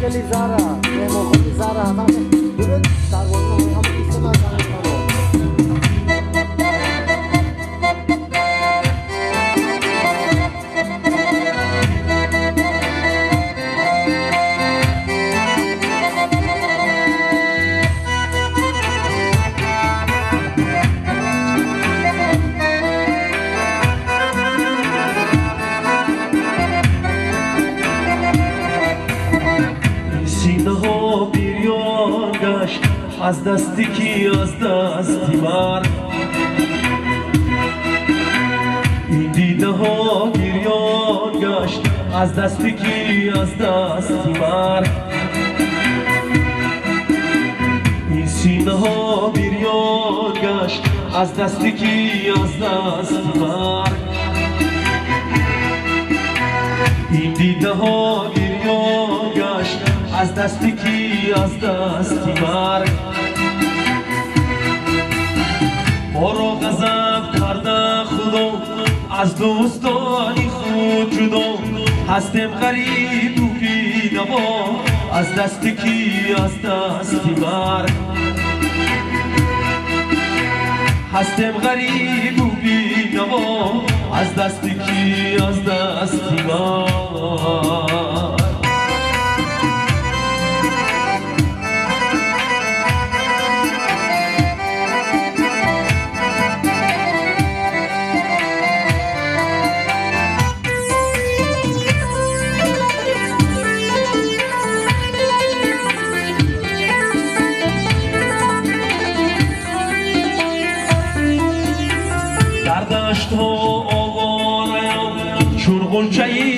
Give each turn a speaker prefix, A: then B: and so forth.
A: مشکلی زاره مخوری زاره همه درست سربازه همه کسی من
B: از دستی کی از دستی مرد این دیده ها گریان گشت از دستی کی از دستی مرد این سینه ها گریان گشت از دستی کی از دستی مرد این دیده ها گریان گشت از دستی کی از دستی مرد ما را غضب کرده خدا از دوستانی خود جدا هستیم غریب و بینوا از دستی کی از دستی مرد هستیم غریب و بینوا از دستی کی از دستی مرد آوارم چون غنچه